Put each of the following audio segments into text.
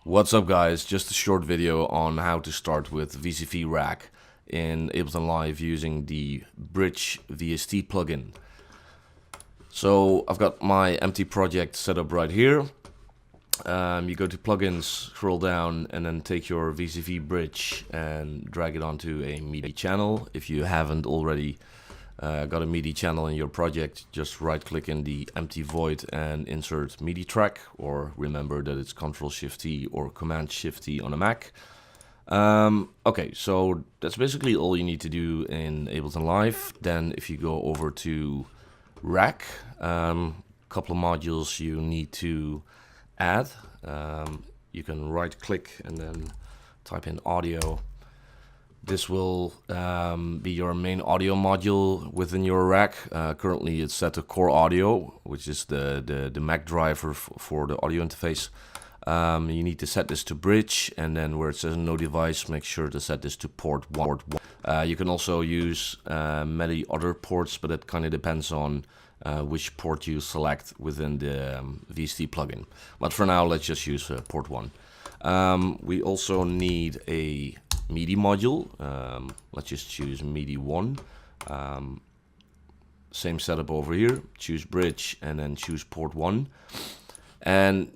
What's up guys, just a short video on how to start with VCV Rack in Ableton Live using the Bridge VST plugin. So I've got my empty project set up right here. You go to plugins, scroll down and then take your VCV Bridge and drag it onto a MIDI channel. If you haven't already got a MIDI channel in your project, just right click in the empty void and insert MIDI track, or remember that it's Ctrl-Shift-T or Command-Shift-T on a Mac. Okay, so that's basically all you need to do in Ableton Live. Then if you go over to Rack, couple of modules you need to add. You can right click and then type in audio. This will be your main audio module within your rack. Currently it's set to core audio, which is the Mac driver for the audio interface. You need to set this to bridge, and then where it says no device, make sure to set this to port 1. You can also use many other ports, but it kind of depends on which port you select within the VST plugin. But for now, let's just use port 1. We also need a MIDI module. Let's just choose MIDI 1. Same setup over here. Choose bridge and then choose port 1. And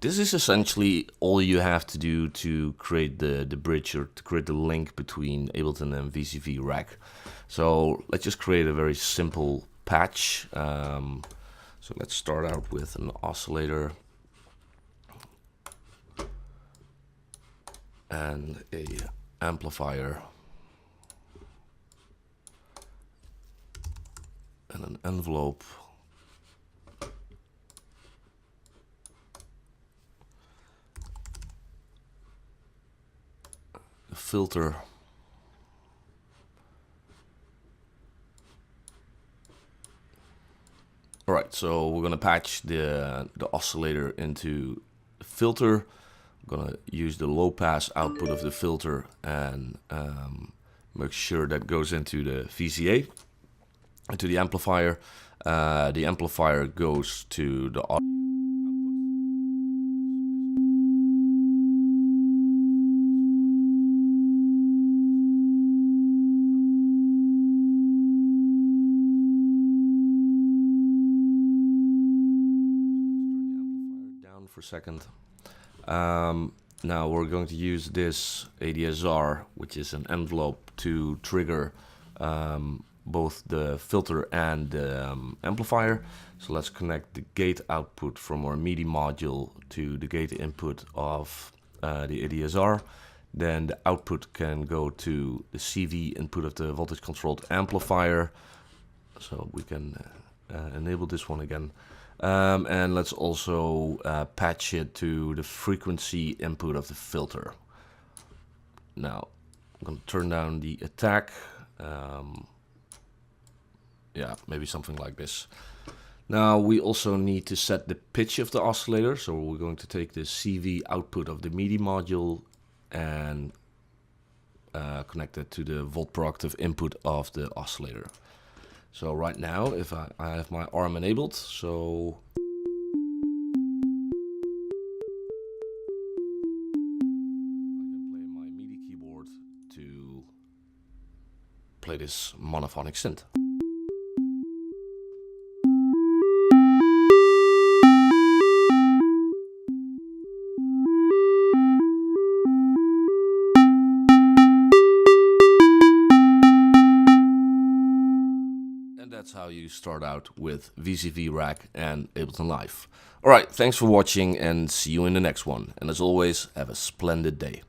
this is essentially all you have to do to create the bridge, or to create the link between Ableton and VCV Rack. So let's just create a very simple patch. So let's start out with an oscillator and a amplifier and an envelope, a filter, alright, so we're gonna patch the oscillator into the filter. I'm gonna use the low pass output of the filter and make sure that goes into the VCA, into the amplifier. The amplifier goes to the audio down for a second. Now we're going to use this ADSR, which is an envelope, to trigger both the filter and the amplifier. So let's connect the gate output from our MIDI module to the gate input of the ADSR. Then the output can go to the CV input of the voltage controlled amplifier. So we can enable this one again. And let's also patch it to the frequency input of the filter. Now I'm going to turn down the attack. Yeah, maybe something like this. Now we also need to set the pitch of the oscillator. So we're going to take the CV output of the MIDI module and connect it to the volt per octave input of the oscillator. So right now, if I have my arm enabled, so I can play my MIDI keyboard to play this monophonic synth. That's how you start out with VCV Rack and Ableton Live. Alright, thanks for watching and see you in the next one. And as always, have a splendid day.